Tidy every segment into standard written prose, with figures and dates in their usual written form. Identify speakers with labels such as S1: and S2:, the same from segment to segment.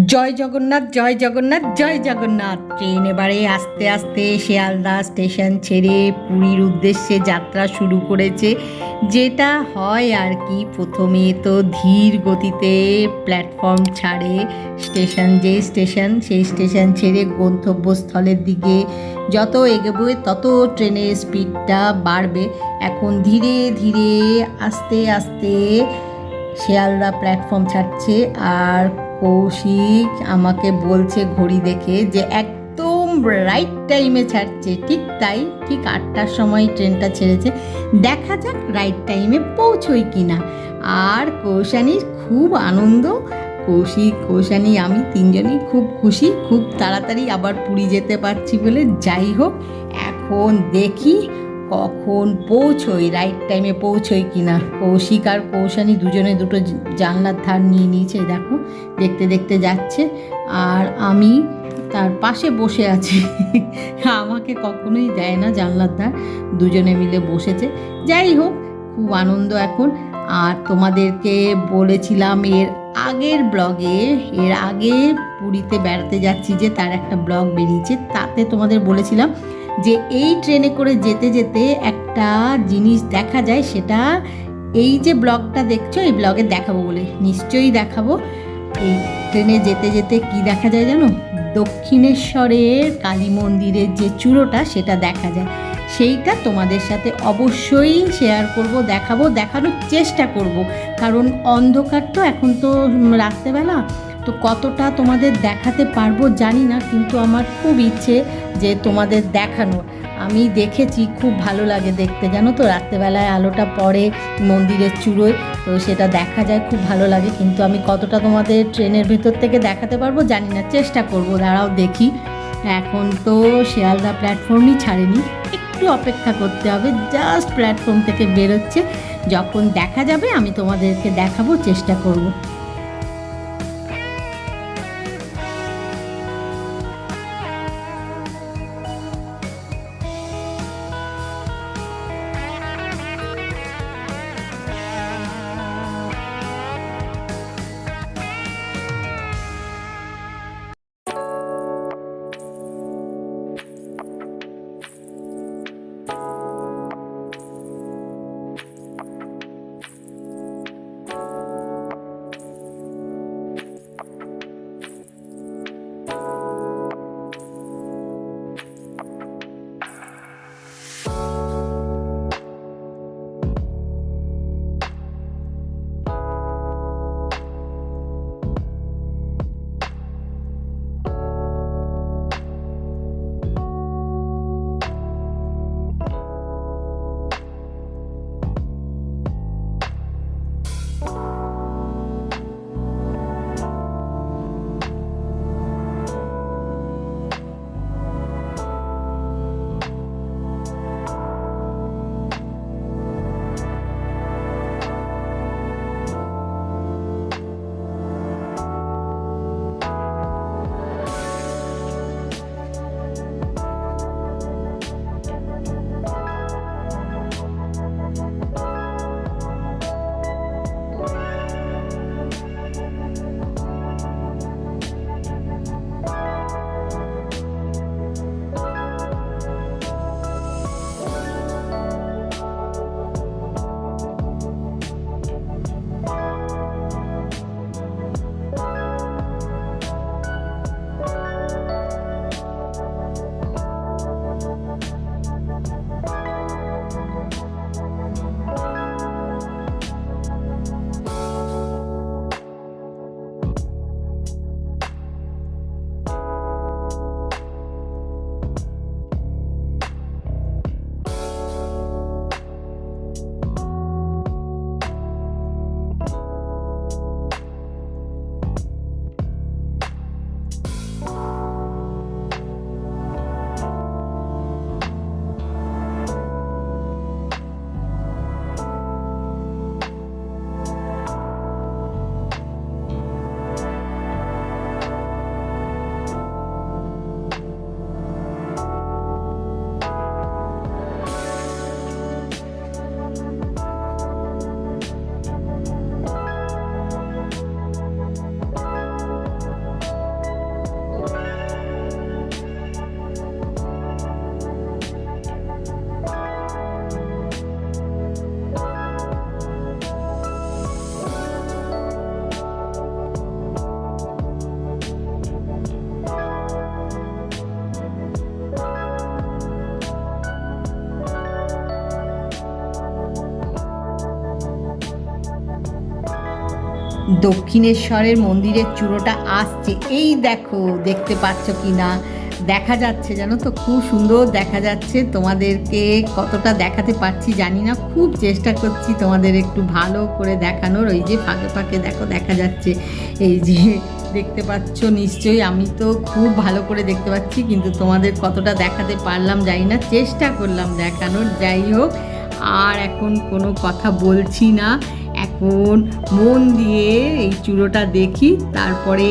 S1: জয় জগন্নাথ, জয় জগন্নাথ, জয় Jagannath. Train এবারে আস্তে আস্তে শিয়ালদা স্টেশন ছেড়ে পুরীর উদ্দেশ্যে যাত্রা শুরু করেছে। যেটা হয় আর কি, প্রথমে তো ধীর গতিতে প্ল্যাটফর্ম ছাড়ে, সেই স্টেশন ছেড়ে গন্তব্যস্থলের দিকে যত এগোবে তত ট্রেনের স্পিডটা বাড়বে। এখন ধীরে ধীরে আস্তে আস্তে শিয়ালদা প্ল্যাটফর্ম ছাড়ছে। আর কৌশিক আমাকে বলছে ঘড়ি দেখে যে একদম রাইট টাইমে ছাড়ছে। ঠিক তাই, ঠিক 8টার সময় ট্রেনটা ছেড়েছে। দেখা যাক রাইট টাইমে পৌঁছোই কিনা। আর কৌশানীর খুব আনন্দ, কৌশানী আমি তিনজনই খুব খুশি, খুব তাড়াতাড়ি আবার পুরী যেতে পারছি বলে। যাই হোক, এখন দেখি কখন পৌঁছোই, রাইট টাইমে পৌঁছোই কিনা। কৌশিক আর কৌশানী দুজনে দুটো জানলার ধার নিয়ে নিয়েছে, দেখো দেখতে দেখতে যাচ্ছে। আর আমি তার পাশে বসে আছি আমাকে কখনোই দেয় না জানলার ধার, দুজনে মিলে বসেছে। যাই হোক, খুব আনন্দ এখন। আর তোমাদেরকে বলেছিলাম এর আগে পুরীতে বেড়াতে যাচ্ছি যে তার একটা ব্লগ বেরিয়েছে, তাতে তোমাদের বলেছিলাম যে এই ট্রেনে করে যেতে যেতে একটা জিনিস দেখা যায়, সেটা এই যে ব্লগটা দেখছো এই ব্লগে দেখাবো বলে, নিশ্চয়ই দেখাবো। এই ট্রেনে যেতে যেতে কি দেখা যায় জানো? দক্ষিণেশ্বরের কালী মন্দিরের যে চূড়োটা সেটা দেখা যায়। সেইটা তোমাদের সাথে অবশ্যই শেয়ার করব, দেখাবো, দেখানোর চেষ্টা করব। কারণ অন্ধকার তো, এখন তো রাত্রেবেলা, তো কতটা তোমাদের দেখাতে পারবো জানি না, কিন্তু আমার খুব ইচ্ছে যে তোমাদের দেখানোর। আমি দেখেছি, খুব ভালো লাগে দেখতে, জানো তো, রাত্রেবেলায় আলোটা পড়ে মন্দিরের চূড়োয়, তো সেটা দেখা যায়, খুব ভালো লাগে। কিন্তু আমি কতটা তোমাদের ট্রেনের ভেতর থেকে দেখাতে পারবো জানি না, চেষ্টা করব, দাঁড়াও দেখি। এখন তো শিয়ালদা প্ল্যাটফর্মই ছাড়েনি, একটু অপেক্ষা করতে হবে, জাস্ট প্ল্যাটফর্ম থেকে বেরোচ্ছে। যখন দেখা যাবে আমি তোমাদেরকে দেখাবো, চেষ্টা করব। দক্ষিণেশ্বরের মন্দিরের চূড়োটা আসছে, এই দেখো, দেখতে পাচ্ছ কি না, দেখা যাচ্ছে জানো তো, খুব সুন্দর দেখা যাচ্ছে। তোমাদেরকে কতটা দেখাতে পারছি জানি না, খুব চেষ্টা করছি তোমাদের একটু ভালো করে দেখানোর। ওই যে ফাঁকে ফাঁকে দেখো দেখা যাচ্ছে, এই যে দেখতে পাচ্ছ নিশ্চয়ই, আমি তো খুব ভালো করে দেখতে পাচ্ছি, কিন্তু তোমাদের কতটা দেখাতে পারলাম জানি না, চেষ্টা করলাম দেখানোর। যাই হোক, আর এখন কোনো কথা বলছি না, এখন মন দিয়ে এই চূড়োটা দেখি, তারপরে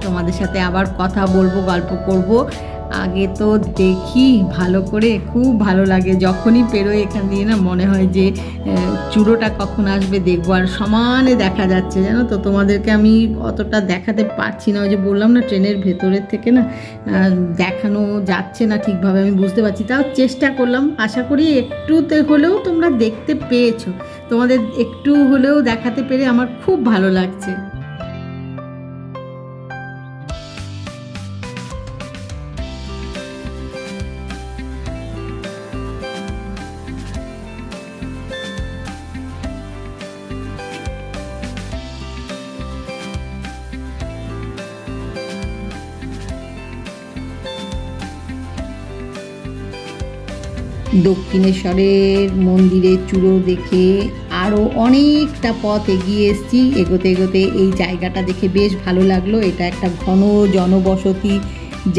S1: তোমাদের সাথে আবার কথা বলবো, গল্প করব। আগে তো দেখি ভালো করে, খুব ভালো লাগে যখনই পেরোই এখান দিয়ে, না মনে হয় যে চূড়োটা কখন আসবে দেখবো। আর সমানে দেখা যাচ্ছে জানো তো, তোমাদেরকে আমি অতটা দেখাতে পারছি না, ওই যে বললাম না ট্রেনের ভেতরের থেকে না দেখানো যাচ্ছে না ঠিকভাবে, আমি বুঝতে পারছি, তাও চেষ্টা করলাম। আশা করি একটুতে হলেও তোমরা দেখতে পেয়েছো, তোমাদের একটু হলেও দেখাতে পেরে আমার খুব ভালো লাগছে। দক্ষিণেশ্বরের মন্দিরের চূড়ো দেখে আরও অনেকটা পথ এগিয়ে এসেছি, এগোতে এগোতে এই জায়গাটা দেখে বেশ ভালো লাগলো। এটা একটা ঘন জনবসতি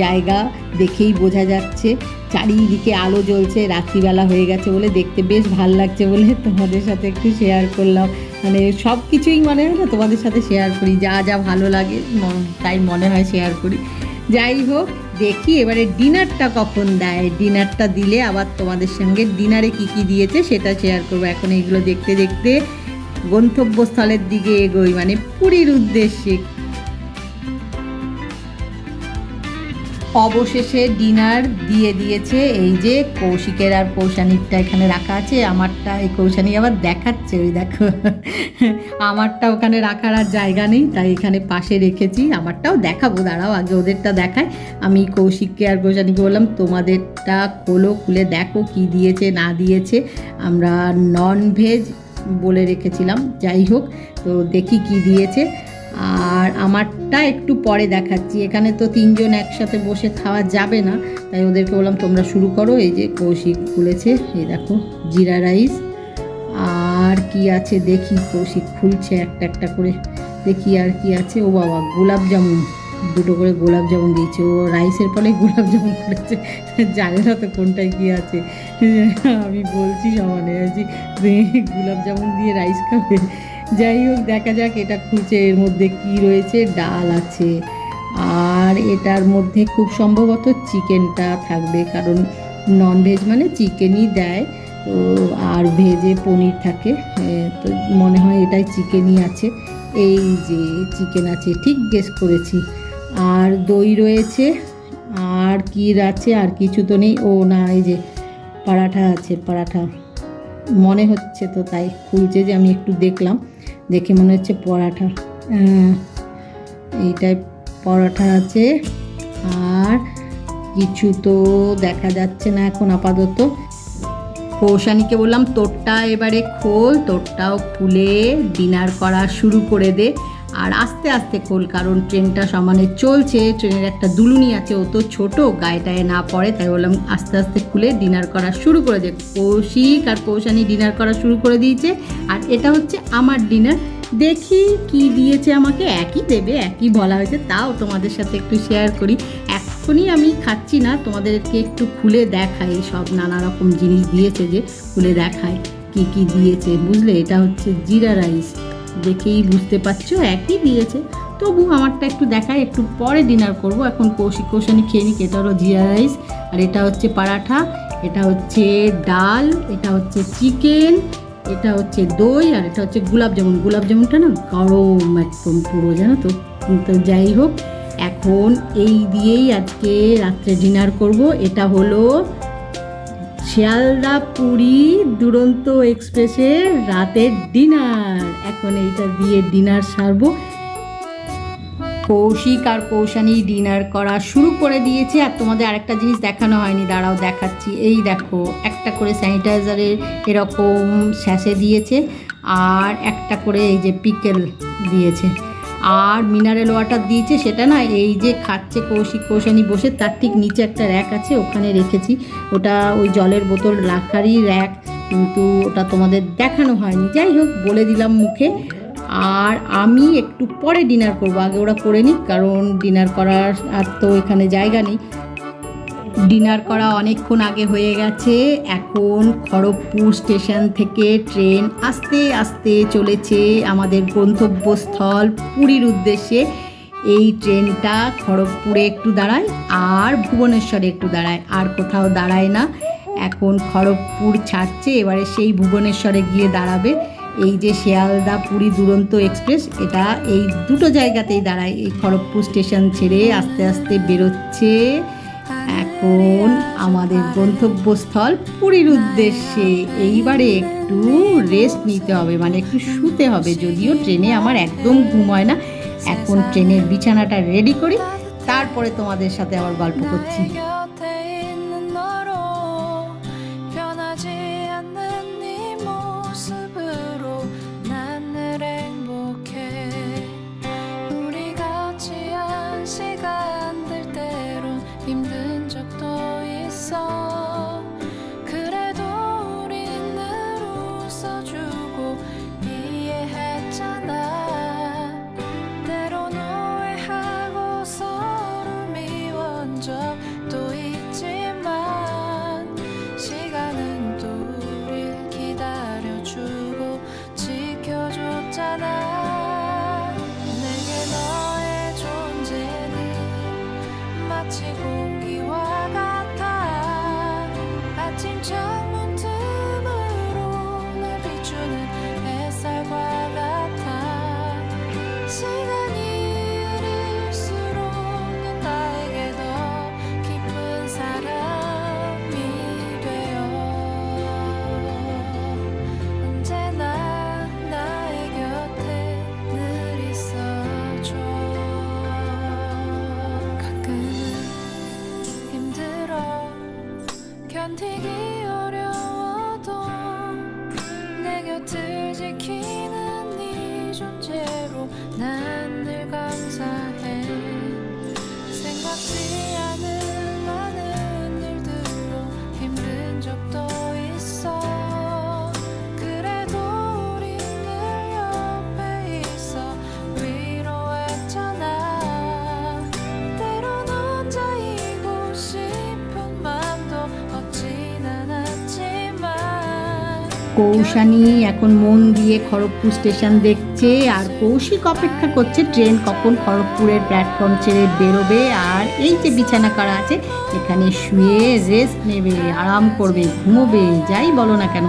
S1: জায়গা, দেখেই বোঝা যাচ্ছে, চারিদিকে আলো জ্বলছে, রাত্রিবেলা হয়ে গেছে বলে দেখতে বেশ ভালো লাগছে বলে তোমাদের সাথে একটু শেয়ার করলাম। মানে সব কিছুই মনে হয় না তোমাদের সাথে শেয়ার করি, যা যা ভালো লাগে তাই মনে হয় শেয়ার করি। যাই হোক, দেখি এবারে ডিনারটা কখন দেয়, ডিনারটা দিলে আবার তোমাদের সঙ্গে ডিনারে কি কি দিয়েছে সেটা শেয়ার করবো। এখন এইগুলো দেখতে দেখতে গন্তব্যস্থলের দিকে এগোই, মানে পুরীর উদ্দেশ্যে। অবশেষে ডিনার দিয়ে দিয়েছে, এই যে কৌশিকের আর কৌশানীরটা এখানে রাখা আছে, আমারটা এই কৌশানী আবার দেখাচ্ছে, ওই দেখো আমারটা ওখানে রাখার আর জায়গা নেই, তাই এখানে পাশে রেখেছি। আমারটাও দেখাবো, দাঁড়াও আগে ওদেরটা দেখাই। আমি কৌশিককে আর কৌশানীকে বললাম তোমাদেরটা খোলো, খুলে দেখো কি দিয়েছে না দিয়েছে। আমরা নন ভেজ বলে রেখেছিলাম, যাই হোক, তো দেখি কি দিয়েছে। আর আমারটা একটু পরে দেখাচ্ছি, এখানে তো তিনজন একসাথে বসে খাওয়া যাবে না, তাই ওদেরকে বললাম তোমরা শুরু করো। এই যে কৌশিক খুলেছে, এই দেখো জিরা রাইস, আর কি আছে দেখি, কৌশিক খুলছে একটা একটা করে, দেখি আর কি আছে। ও বাবা, গোলাপ জামুন, দুটো করে গোলাপ জামুন দিয়েছে, ও রাইসের পরে গোলাপ জামুন খুলেছে, জানে না তো কোনটায় কী আছে। আমি বলছি সমানে আছি গোলাপ জামুন দিয়ে রাইস খাবে। যাই হোক, দেখা যাক, এটা খুঁজে এর মধ্যে কি রয়েছে। ডাল আছে, আর এটার মধ্যে খুব সম্ভবত চিকেনটা থাকবে, কারণ ননভেজ মানে চিকেনই দেয় তো, আর ভেজে পনির থাকে, তো মনে হয় এটাই চিকেনই আছে। এই যে চিকেন আছে, ঠিক গেস করেছি। আর দই রয়েছে, আর কি আছে, আর কিছু তো নেই। ও না, এই যে পরাঠা আছে, পরাঠা মনে হচ্ছে, তো তাই খুলছে যে আমি একটু দেখলাম, দেখে মনে হচ্ছে পরাঠা, এইটাই পরাঠা আছে। আর কিছু তো দেখা যাচ্ছে না এখন আপাতত। কৌশানীকে বললাম তোরটা এবারে খোল, তোরটাও খুলে ডিনার করা শুরু করে দে, আর আস্তে আস্তে খোল, কারণ ট্রেনটা সমানে চলছে, ট্রেনের একটা দুলুনি আছে, ও তো ছোটো, গায়েটায় না পড়ে, তাই বললাম আস্তে আস্তে খুলে ডিনার করা শুরু করে দে। কৌশিক আর কৌশানী ডিনার করা শুরু করে দিয়েছে, আর এটা হচ্ছে আমার ডিনার। দেখি কি দিয়েছে আমাকে, একই দেবে, একই বলা হয়েছে, তাও তোমাদের সাথে একটু শেয়ার করি। এখনই আমি খাচ্ছি না, তোমাদেরকে একটু খুলে দেখাই, সব নানা রকম জিনিস দিয়েছে, যে খুলে দেখায় কি কি দিয়েছে, বুঝলে। এটা হচ্ছে জিরা রাইস, দেখেই বুঝতে পারছো একই দিয়েছে, তবু আমারটা একটু দেখায়, একটু পরে ডিনার করব। এখন কৌশিক কৌশানী খেয়ে নিক। এটা হলো জিরা রাইস, আর এটা হচ্ছে পরাঠা, এটা হচ্ছে ডাল, এটা হচ্ছে চিকেন, এটা হচ্ছে দই, আর এটা হচ্ছে গোলাপ জামুন। গোলাপ জামুনটা না গরম একদম পুরো, জানো তো। তো যাই হোক, এখন এই দিয়েই আজকে রাত্রে ডিনার করব। এটা হলো শিয়ালদা পুরী দুরন্ত এক্সপ্রেসের রাতের ডিনার। এখন এইটা দিয়ে ডিনার সারবো। কৌশিক আর কৌশানী ডিনার করা শুরু করে দিয়েছে। আর তোমাদের আরেকটা জিনিস দেখানো হয়নি, দাঁড়াও দেখাচ্ছি। এই দেখো, একটা করে স্যানিটাইজারের এরকম স্যাশে দিয়েছে, আর একটা করে এই যে পিকেল দিয়েছে, আর মিনারেল ওয়াটার দিয়েছে। সেটা না, এই যে খাচ্ছে কৌশিক কৌশানী বসে, তার ঠিক নিচে একটা র্যাক আছে, ওখানে রেখেছি। ওটা ওই জলের বোতল রাখারই র্যাক, কিন্তু ওটা তোমাদের দেখানো হয়নি। যাই হোক, বলে দিলাম মুখে। আর আমি একটু পরে ডিনার করবো, আগে ওরা করে নিক, কারণ ডিনার করার আর তো এখানে জায়গা নেই। ডিনার করা অনেকক্ষণ আগে হয়ে গেছে। এখন খড়গপুর স্টেশন থেকে ট্রেন আস্তে আস্তে চলেছে আমাদের গন্তব্যস্থল পুরীর উদ্দেশ্যে। এই ট্রেনটা খড়গপুরে একটু দাঁড়ায় আর ভুবনেশ্বরে একটু দাঁড়ায়, আর কোথাও দাঁড়ায় না। এখন খড়গপুর ছাড়ছে, এবারে সেই ভুবনেশ্বরে গিয়ে দাঁড়াবে। এই যে শিয়ালদা পুরী দুরন্ত এক্সপ্রেস, এটা এই দুটো জায়গাতেই দাঁড়ায়। এই খড়গপুর স্টেশন ছেড়ে আস্তে আস্তে বেরোচ্ছে এখন আমাদের গন্তব্যস্থল পুরীর উদ্দেশ্যে। এইবারে একটু রেস্ট নিতে হবে, মানে একটু শুতে হবে, যদিও ট্রেনে আমার একদম ঘুম হয় না। এখন ট্রেনের বিছানাটা রেডি করি, তারপরে তোমাদের সাথে আবার গল্প করছি।
S2: 견디기 어려워도 내 곁을 지키는 네 존재로 난 늘 감사해. 생각지 않은 많은 일들로 힘든 적도 있어. 그래도 우린 늘 옆에 있어 위로했잖아. 때론 혼자이고 싶은 맘도 없진 않았지만
S1: কৌশানী এখন মন দিয়ে খড়গপুর স্টেশন দেখছে, আর কৌশিক অপেক্ষা করছে ট্রেন কখন খড়গপুরের প্ল্যাটফর্ম ছেড়ে বেরোবে। আর এই যে বিছানা করা আছে, এখানে শুয়ে রেস্ট নেবে, আরাম করবে, ঘুমোবে, যাই বলো না কেন।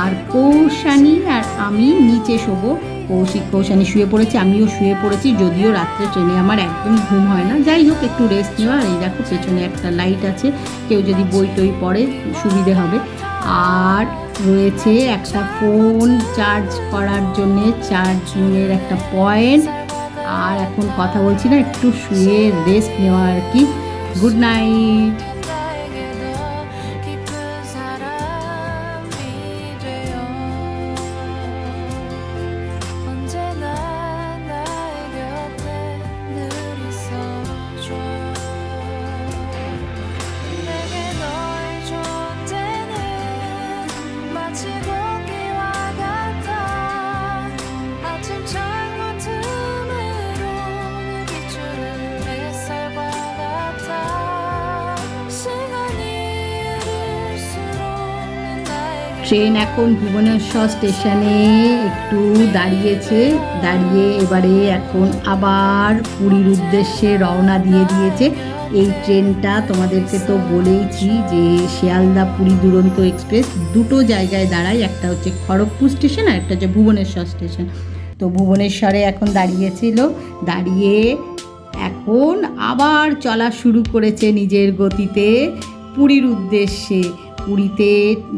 S1: আর কৌশানী আর আমি নিচে শোবো। কৌশিক কৌশানী শুয়ে পড়েছে, আমিও শুয়ে পড়েছি, যদিও রাত্রে ট্রেনে আমার একদম ঘুম হয় না। যাই হোক, একটু রেস্ট নেওয়া। এই দেখো, পেছনে একটা লাইট আছে, কেউ যদি বই টই পড়ে সুবিধে হবে। আর রয়েছে একটা ফোন চার্জ করার জন্যে চার্জিংয়ের একটা পয়েন্ট। আর এখন কথা বলছি না, একটু শুয়ে রেস্ট নেওয়া আর কি। Good night.
S2: 나에게도 깊은 사람이 되어 언제나 나의 곁에 늘 있어줘. 내게 너의 존재는 마치 공기와 같아. 아침 창문 틈으로 늘 비추는 햇살과 같아. 시간이 흐를수록 난 나에게
S1: ট্রেন এখন ভুবনেশ্বর স্টেশনে একটু দাঁড়িয়েছে, দাঁড়িয়ে এবারে এখন আবার পুরীর উদ্দেশ্যে রওনা দিয়ে দিয়েছে। এই ট্রেনটা তোমাদেরকে তো বলেইছি যে শিয়ালদা পুরী দুরন্ত এক্সপ্রেস দুটো জায়গায় দাঁড়ায়, একটা হচ্ছে খড়গপুর স্টেশন আর একটা হচ্ছে ভুবনেশ্বর স্টেশন। তো ভুবনেশ্বরে এখন দাঁড়িয়েছিল, দাঁড়িয়ে এখন আবার চলা শুরু করেছে নিজের গতিতে পুরীর উদ্দেশ্যে। পুরীতে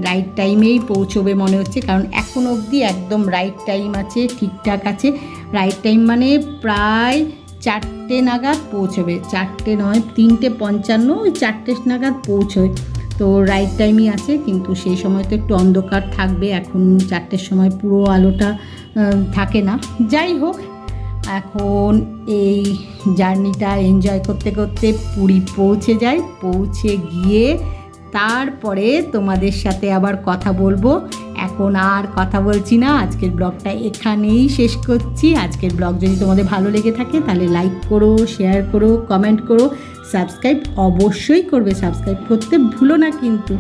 S1: রাইট টাইমেই পৌঁছবে মনে হচ্ছে, কারণ এখন অবধি একদম রাইট টাইম আছে, ঠিকঠাক আছে। রাইট টাইম মানে প্রায় 4টে নাগাদ পৌঁছবে, 4টে নয় 3:55, ওই 4টে নাগাদ পৌঁছয়। তো রাইট টাইমই আছে, কিন্তু সেই সময় তো একটু অন্ধকার থাকবে, এখন 4টের সময় পুরো আলোটা থাকে না। যাই হোক, এখন এই জার্নিটা এনজয় করতে করতে পুরী পৌঁছে যাই। পৌঁছে গিয়ে তারপরে তোমাদের সাথে আবার কথা বলবো। এখন আর কথা বলছি না, আজকের ব্লগটা এখানেই শেষ করছি। আজকের ব্লগ যদি তোমাদের ভালো লেগে থাকে তাহলে লাইক করো, শেয়ার করো, কমেন্ট করো, সাবস্ক্রাইব অবশ্যই করবে, সাবস্ক্রাইব করতে ভুলো না কিন্তু।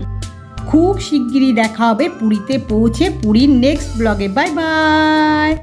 S1: খুব শিগগিরই দেখা হবে পুরীতে পৌঁছে পুরীর নেক্সট ব্লগে। Bye bye.